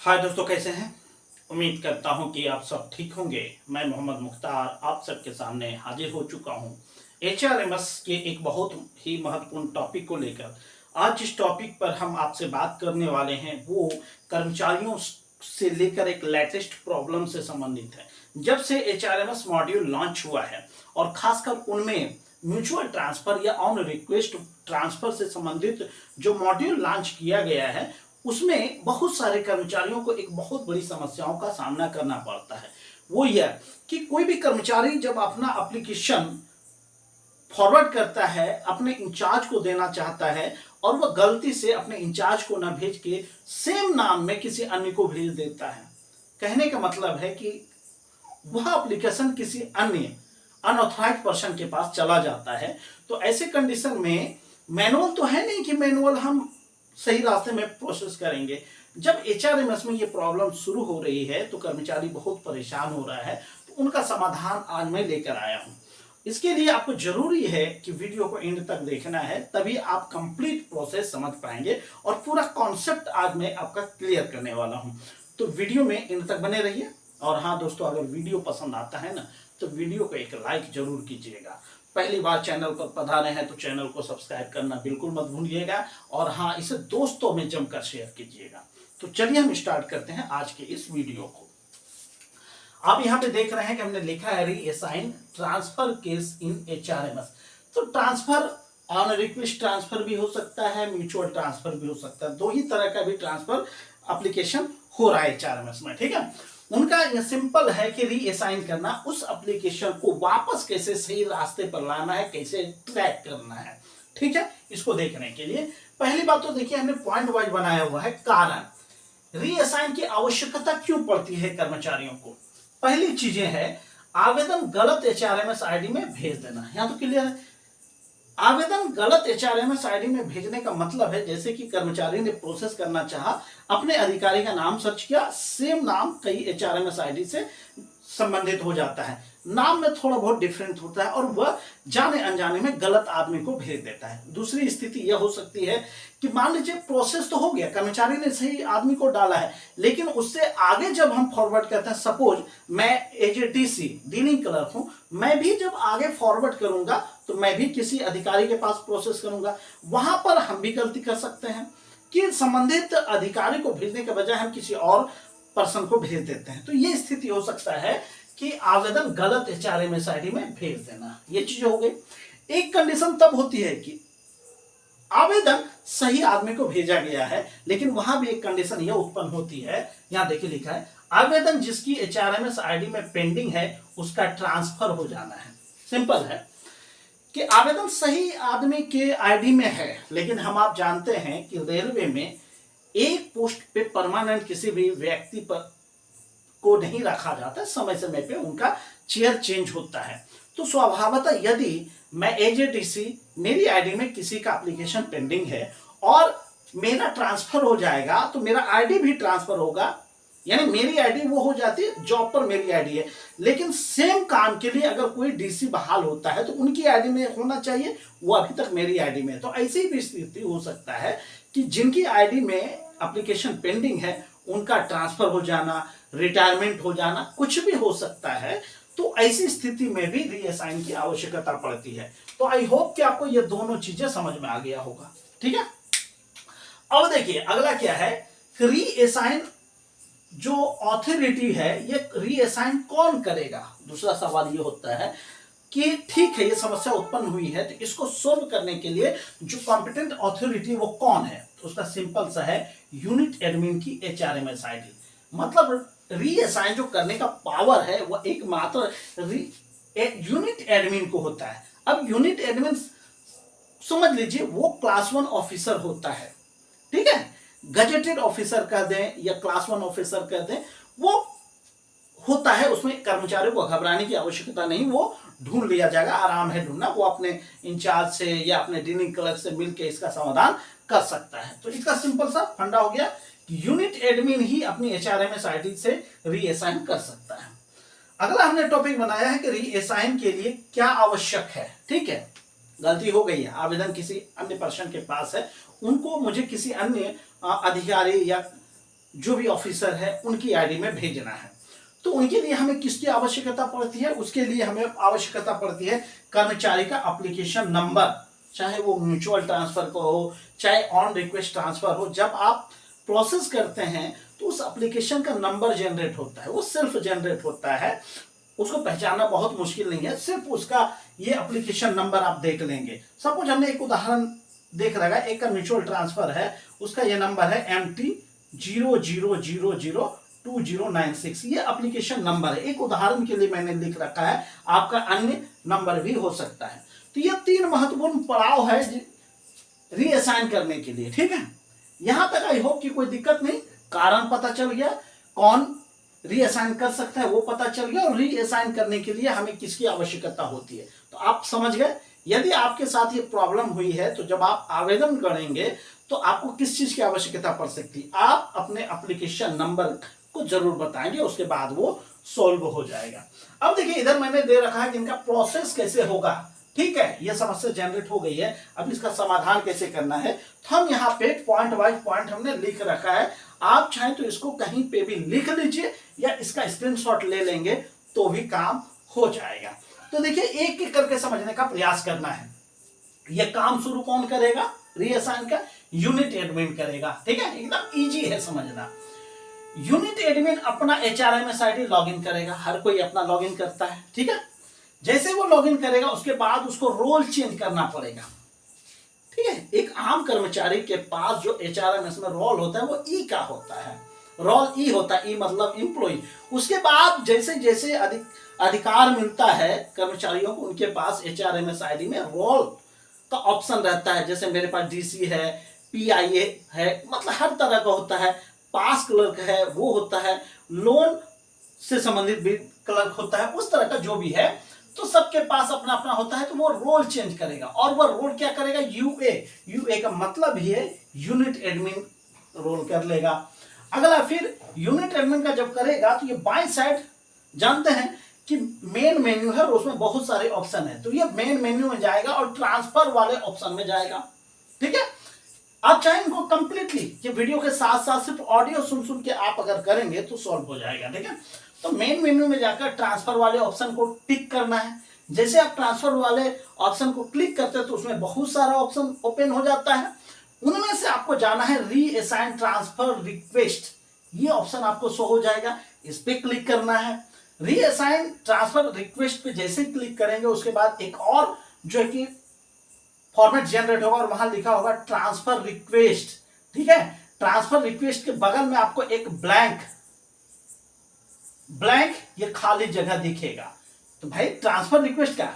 हाय दोस्तों, कैसे हैं। उम्मीद करता हूं कि आप सब ठीक होंगे। मैं मोहम्मद मुख्तार आप सबके सामने हाजिर हो चुका हूं एचआरएमएस के एक बहुत ही महत्वपूर्ण टॉपिक को लेकर। आज जिस टॉपिक पर हम आपसे बात करने वाले हैं वो कर्मचारियों से लेकर एक लेटेस्ट प्रॉब्लम से संबंधित है। जब से एचआरएमएस मॉड्यूल लॉन्च हुआ है और खासकर उनमें म्यूचुअल ट्रांसफर या ऑन रिक्वेस्ट ट्रांसफर से संबंधित जो मॉड्यूल लॉन्च किया गया है उसमें बहुत सारे कर्मचारियों को एक बहुत बड़ी समस्याओं का सामना करना पड़ता है। वो यह कि कोई भी कर्मचारी जब अपना एप्लीकेशन फॉरवर्ड करता है, अपने इंचार्ज को देना चाहता है और वह गलती से अपने इंचार्ज को ना भेज के सेम नाम में किसी अन्य को भेज देता है। कहने का मतलब है कि वह एप्लीकेशन किसी अन्य अनऑथराइज्ड पर्सन के पास चला जाता है। तो ऐसे कंडीशन में मैनुअल तो है नहीं कि मैनुअल हम सही रास्ते में प्रोसेस करेंगे। जब एचआरएमएस में ये प्रॉब्लम शुरू हो रही है तो कर्मचारी बहुत परेशान हो रहा है, तो उनका समाधान आज मैं लेकर आया हूं। इसके लिए आपको जरूरी है कि वीडियो को एंड तक देखना है, तभी आप कंप्लीट प्रोसेस समझ पाएंगे और पूरा कॉन्सेप्ट आज मैं आपका क्लियर करने वाला हूं। तो वीडियो में एंड तक बने रहिए। और हाँ दोस्तों, अगर वीडियो पसंद आता है ना तो वीडियो को एक लाइक जरूर कीजिएगा। पहली बार चैनल पर पधारे हैं तो चैनल को सब्सक्राइब करना बिल्कुल मत भूलिएगा और हाँ, इसे दोस्तों में जमकर शेयर कीजिएगा। तो चलिए हम स्टार्ट करते हैं आज के इस वीडियो को। आप यहाँ पे देख रहे हैं कि हमने लिखा है reassign transfer case in HRMS. तो ट्रांसफर ऑन रिक्वेस्ट ट्रांसफर भी हो सकता है, म्यूचुअल ट्रांसफर भी हो सकता है। दो ही तरह का भी ट्रांसफर एप्लीकेशन हो रहा है एचआरएमएस में, ठीक है। उनका यह सिंपल है कि रीअसाइन करना, उस एप्लीकेशन को वापस कैसे सही रास्ते पर लाना है, कैसे ट्रैक करना है, ठीक है। इसको देखने के लिए पहली बात तो देखिए, हमने पॉइंट वाइज बनाया हुआ है कारण। रीअसाइन की आवश्यकता क्यों पड़ती है कर्मचारियों को। पहली चीजें है आवेदन गलत एचआरएमएस आईडी में भेज देना। यहां तो क्लियर है, आवेदन गलत एचआरएमएस आईडी में भेजने का मतलब है जैसे कि कर्मचारी ने प्रोसेस करना चाहा, अपने अधिकारी का नाम सर्च किया, सेम नाम कई एचआरएमएस आईडी से संबंधित हो जाता है, नाम में थोड़ा बहुत डिफरेंट होता है और वह जाने अनजाने में गलत आदमी को भेज देता है। दूसरी स्थिति यह हो सकती है कि मान लीजिए प्रोसेस तो हो गया, कर्मचारी ने सही आदमी को डाला है, लेकिन उससे आगे जब हम फॉरवर्ड करते हैं, सपोज मैं as a DC dealing clerk हूं, मैं भी जब आगे फॉरवर्ड करूंगा तो मैं भी किसी अधिकारी के पास प्रोसेस करूंगा, वहां पर हम भी गलती कर सकते हैं कि संबंधित अधिकारी को भेजने के बजाय हम किसी और पर्सन को भेज देते हैं। तो ये स्थिति हो सकता है कि आवेदन गलत एचआरएमएस आईडी में भेज देना। ये चीज हो गई। एक कंडीशन तब होती है कि आवेदन सही आदमी को भेजा गया है, लेकिन वहां भी एक कंडीशन यह उत्पन्न होती है, यहां देखिए लिखा है आवेदन जिसकी एचआरएमएस आईडी में पेंडिंग है उसका ट्रांसफर हो जाना है। सिंपल है कि आवेदन सही आदमी के आईडी में है, लेकिन हम आप जानते हैं कि रेलवे में एक पोस्ट पे परमानेंट किसी भी व्यक्ति पर को नहीं रखा जाता, समय समय पे उनका चेयर चेंज होता है। तो स्वभावतः यदि मैं एज ए डीसी मेरी आईडी में किसी का एप्लीकेशन पेंडिंग है और मेरा ट्रांसफर हो जाएगा तो मेरा आईडी भी ट्रांसफर होगा, यानी मेरी आईडी वो हो जाती है, जॉब पर मेरी आईडी है, लेकिन सेम काम के लिए अगर कोई डीसी बहाल होता है तो उनकी आईडी में होना चाहिए, वो अभी तक मेरी आईडी में है। तो ऐसी भी स्थिति हो सकता है कि जिनकी आईडी में एप्लीकेशन पेंडिंग है उनका ट्रांसफर हो जाना, रिटायरमेंट हो जाना, कुछ भी हो सकता है। तो ऐसी स्थिति में भी रीअसाइन की आवश्यकता पड़ती है। तो आई होप कि आपको ये दोनों चीजें समझ में आ गया होगा, ठीक है। अब देखिए अगला क्या है, रीअसाइन जो ऑथोरिटी है ये रीअसाइन कौन करेगा। दूसरा सवाल ये होता है कि ठीक है ये समस्या उत्पन्न हुई है, तो इसको सोल्व करने के लिए जो कॉम्पिटेंट ऑथोरिटी वो कौन है, तो उसका सिंपल सा है यूनिट एडमिन की एचआरएमएस आईडी। मतलब रीअसाइन जो करने का पावर है वो एकमात्र यूनिट एडमिन को होता है। अब यूनिट एडमिन समझ लीजिए वो क्लास 1 ऑफिसर होता है, ठीक है, गजेटेड ऑफिसर कर दें या क्लास 1 ऑफिसर कर दें, वो होता है, उसमें कर्मचारियों को घबराने की आवश्यकता नहीं, वो ढूंढ लिया जाएगा, आराम है ढूंढना, वो अपने इंचार्ज से या अपने डीलिंग क्लर्क से मिलकर इसका समाधान कर सकता है। तो इसका सिंपल सा फंडा हो गया कि यूनिट एडमिन ही अपनी एचआरएमएस आईडी से रीअसाइन कर सकता है। अगला हमने टॉपिक बनाया है कि रीअसाइन के लिए क्या आवश्यक है, ठीक है। गलती हो गई है, आवेदन किसी अन्य पर्सन के पास है, उनको मुझे किसी अन्य अधिकारी या जो भी ऑफिसर है उनकी आईडी में भेजना है। तो उनके लिए हमें किसकी आवश्यकता पड़ती है? उसके लिए हमें आवश्यकता पड़ती है कर्मचारी का एप्लीकेशन नंबर, चाहे वो म्यूचुअल ट्रांसफर को हो, चाहे ऑन रिक्वेस्ट ट्रांसफर हो। जब आप प्रोसेस करते हैं तो उस एप्लीकेशन का नंबर जनरेट होता है, वो सेल्फ जनरेट होता है, उसको पहचानना बहुत मुश्किल नहीं है। सिर्फ उसका ये एप्लीकेशन नंबर आप देख लेंगे। सपोज हमने एक उदाहरण देख रखा है, एक का म्यूचुअल ट्रांसफर है, उसका ये नंबर है MT00002096। ये एप्लीकेशन नंबर है, एक उदाहरण के लिए मैंने लिख रखा है, आपका अन्य नंबर भी हो सकता है। तो ये 3 महत्वपूर्ण पड़ाव है रीअसाइन करने के लिए, ठीक है। यहां तक आई होप कि कोई दिक्कत नहीं, कारण पता चल गया, कौन रीअसाइन कर सकता है वो पता चल गया, और रीअसाइन करने के लिए हमें किसकी आवश्यकता होती है तो आप समझ गए। यदि आपके साथ ये प्रॉब्लम हुई है तो जब आप आवेदन करेंगे तो आपको किस चीज की आवश्यकता पड़ सकती है, आप अपने एप्लीकेशन नंबर को जरूर बताएंगे, उसके बाद वो सॉल्व हो जाएगा। अब देखिए इधर मैंने दे रखा है कि इनका प्रोसेस कैसे होगा, ठीक है। यह समस्या जनरेट हो गई है, अब इसका समाधान कैसे करना है तो हम यहाँ पे पॉइंट वाइज पॉइंट हमने लिख रखा है। आप चाहें तो इसको कहीं पे भी लिख लीजिए या इसका स्क्रीनशॉट ले लेंगे तो भी काम हो जाएगा। तो देखिए एक एक करके समझने का प्रयास करना है। यह काम शुरू कौन करेगा? रीअसाइन का यूनिट एडमिन करेगा, ठीक है, एकदम इजी है समझना। यूनिट एडमिन अपना HRMS ID लॉगिन करेगा, हर कोई अपना लॉगिन करता है, ठीक है। जैसे वो लॉगिन करेगा उसके बाद उसको रोल चेंज करना पड़ेगा, ठीक है। एक आम कर्मचारी के पास जो HRMS में रोल होता है वो ई का होता है, रोल ई होता है, ई मतलब एम्प्लॉय। उसके बाद जैसे जैसे अधिकार मिलता है कर्मचारियों को, उनके पास HRMS ID में रोल का ऑप्शन रहता है। जैसे मेरे पास DC है, PIA है, मतलब हर तरह का होता है, पास क्लर्क है वो होता है, लोन से संबंधित भी क्लर्क होता है, उस तरह का जो भी है, तो सबके पास अपना अपना होता है। तो वो रोल चेंज करेगा, और वो रोल क्या करेगा? यूए का मतलब ही है यूनिट एडमिन रोल कर लेगा। अगला फिर यूनिट एडमिन का जब करेगा तो ये बाएं साइड जानते हैं कि मेन मेन्यू है और उसमें बहुत सारे ऑप्शन है, तो ये मेन मेन्यू में जाएगा और ट्रांसफर वाले ऑप्शन में जाएगा, ठीक है। आप चाहें इनको कंप्लीटली ये वीडियो के साथ साथ सिर्फ ऑडियो सुन सुन के आप अगर करेंगे तो सॉल्व हो जाएगा, ठीक है। तो मेन मेन्यू में जाकर ट्रांसफर वाले ऑप्शन को टिक करना है। जैसे आप ट्रांसफर वाले ऑप्शन को क्लिक करते हैं तो उसमें बहुत सारा ऑप्शन ओपन हो जाता है, उनमें से आपको जाना है रीअसाइन ट्रांसफर रिक्वेस्ट, ये ऑप्शन आपको शो हो जाएगा, इस पे क्लिक करना है। रीअसाइन ट्रांसफर रिक्वेस्ट पे जैसे क्लिक करेंगे उसके बाद एक और जो है कि फॉर्मेट जनरेट होगा और वहां लिखा होगा ट्रांसफर रिक्वेस्ट, ठीक है। ट्रांसफर रिक्वेस्ट के बगल में आपको एक ब्लैंक ये खाली जगह दिखेगा। तो भाई ट्रांसफर रिक्वेस्ट का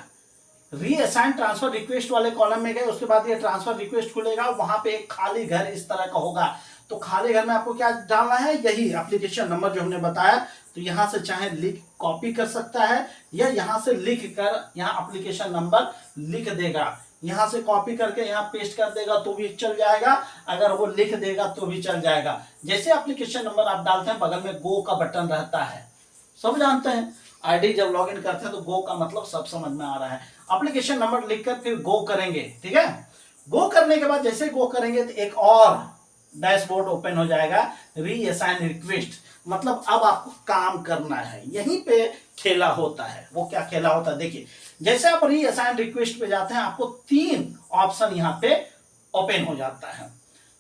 रीअसाइन ट्रांसफर रिक्वेस्ट वाले कॉलम में गए, उसके बाद ये ट्रांसफर रिक्वेस्ट खुलेगा, वहां पे एक खाली घर इस तरह का होगा। तो खाली घर में आपको क्या डालना है? यही एप्लीकेशन नंबर जो हमने बताया। तो यहां से चाहे लिख कॉपी कर सकता है या यहां से लिख कर यहाँ एप्लीकेशन नंबर लिख देगा, यहां से कॉपी करके यहाँ पेस्ट कर देगा तो भी चल जाएगा, अगर वो लिख देगा तो भी चल जाएगा। जैसे एप्लीकेशन नंबर आप डालते हैं बगल में गो का बटन रहता है, सब जानते हैं। आईडी जब लॉगिन करते हैं तो गो का मतलब सब समझ में आ रहा है। एप्लीकेशन नंबर लिखकर फिर गो करेंगे, ठीक है। गो करने के बाद जैसे गो करेंगे तो एक और डैशबोर्ड ओपन हो जाएगा, रीअसाइन रिक्वेस्ट, मतलब अब आपको काम करना है। यहीं पे खेला होता है। वो क्या खेला होता है देखिए, जैसे आप रीअसाइन रिक्वेस्ट पे जाते हैं आपको 3 ऑप्शन यहाँ पे ओपन हो जाता है।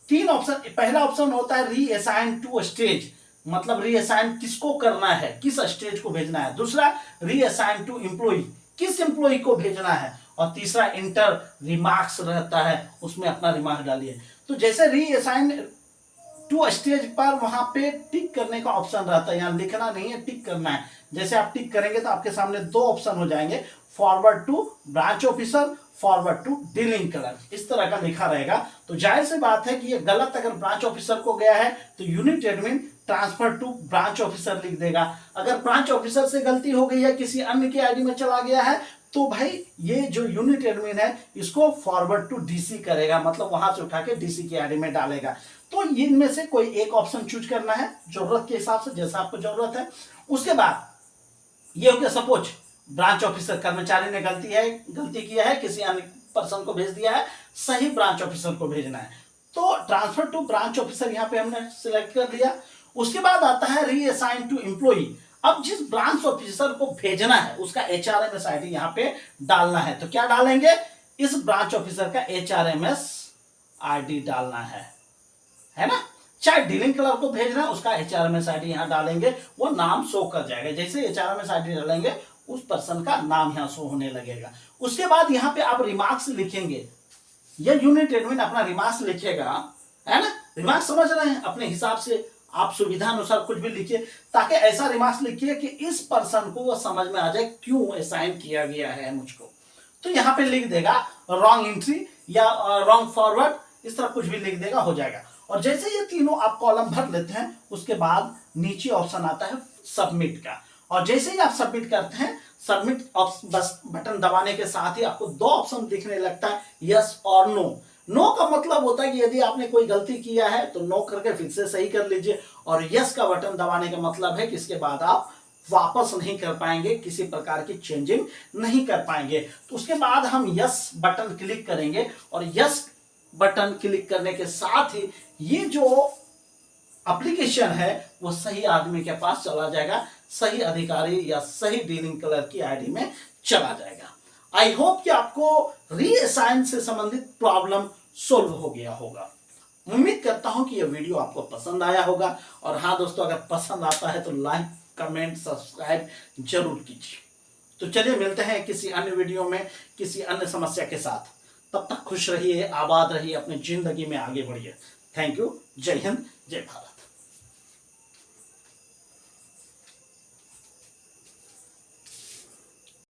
3 ऑप्शन, पहला ऑप्शन होता है रीअसाइन टू स्टेज, मतलब रीअसाइन किसको करना है, किस स्टेज को भेजना है। दूसरा रीअसाइन टू एम्प्लॉय, किस एम्प्लॉय को भेजना है। और तीसरा इंटर रिमार्क्स रहता है, उसमें अपना रिमार्क डालिए। तो जैसे रीअसाइन टू स्टेज पर वहां पे टिक करने का ऑप्शन रहता है, यहाँ लिखना नहीं है, टिक करना है। जैसे आप टिक करेंगे तो आपके सामने 2 ऑप्शन हो जाएंगे, forward to branch officer, forward to dealing clerk, इस तरह का लिखा रहेगा। तो जाहिर सी बात है कि ये गलत अगर ब्रांच ऑफिसर को गया है तो unit admin transfer to branch officer लिख देगा। अगर ब्रांच ऑफिसर से गलती हो गई है, किसी अन्य की आईडी में चला गया है, तो भाई ये जो यूनिट एडमिन है इसको फॉरवर्ड टू डीसी करेगा, मतलब वहां से उठा के डीसी की आईडी में डालेगा। तो इनमें से कोई एक ऑप्शन चूज करना है जरूरत के हिसाब से, जैसा आपको जरूरत है। उसके बाद ये हो गया, सपोज ब्रांच ऑफिसर कर्मचारी ने गलती किया है, किसी अन्य पर्सन को भेज दिया है, सही ब्रांच ऑफिसर को भेजना है। तो ट्रांसफर टू ब्रांच ऑफिसर यहाँ पे हमने सिलेक्ट कर दिया। उसके बाद आता है रीअसाइन टू एम्प्लॉई। अब जिस ब्रांच ऑफिसर को भेजना है उसका HRMS ID यहाँ पे डालना है, तो क्या डालेंगे, इस ब्रांच ऑफिसर का HRMS ID डालना है ना। चाहे डीलिंग क्लर्क को भेजना है उसका HRMS ID यहाँ डालेंगे, वो नाम शो कर जाएगा। जैसे HRMS ID डालेंगे उस पर्सन का नाम यहाँ शो होने लगेगा। उसके बाद यहाँ पे आप रिमार्क्स लिखेंगे, यह यूनिट एडमिन अपना रिमार्क्स लिखेगा, है ना। रिमार्क्स समझ रहे हैं, अपने हिसाब से आप सुविधा अनुसार कुछ भी लिखिए, ताकि ऐसा रिमार्क्स लिखिए कि इस पर्सन को वो समझ में आ जाए क्यों असाइन किया गया है मुझको। तो यहाँ पे लिख देगा रॉन्ग एंट्री या रॉन्ग फॉरवर्ड, इस तरह कुछ भी लिख देगा, हो जाएगा। और जैसे ये तीनों आप कॉलम भर लेते हैं उसके बाद नीचे ऑप्शन आता है सबमिट का, और जैसे ही आप सबमिट करते हैं, सबमिट बस बटन दबाने के साथ ही आपको दो ऑप्शन दिखने लगता है, यस और नो। नो का मतलब होता है कि यदि आपने कोई गलती किया है तो नो करके फिर से सही कर लीजिए, और यस का बटन दबाने का मतलब है कि इसके बाद आप वापस नहीं कर पाएंगे, किसी प्रकार की चेंजिंग नहीं कर पाएंगे। तो उसके बाद हम यस बटन क्लिक करेंगे, और यस बटन क्लिक करने के साथ ही ये जो एप्लीकेशन है वो सही आदमी के पास चला जाएगा, सही अधिकारी या सही डीलिंग क्लर्क की आईडी में चला जाएगा। आई होप कि आपको रीअसाइन से संबंधित प्रॉब्लम सोल्व हो गया होगा। उम्मीद करता हूं कि यह वीडियो आपको पसंद आया होगा, और हाँ दोस्तों, अगर पसंद आता है तो लाइक कमेंट सब्सक्राइब जरूर कीजिए। तो चलिए मिलते हैं किसी अन्य वीडियो में किसी अन्य समस्या के साथ। तब तक खुश रहिए, आबाद रहिए, अपनी जिंदगी में आगे बढ़िए। Thank you. जय हिंद, जय भारत।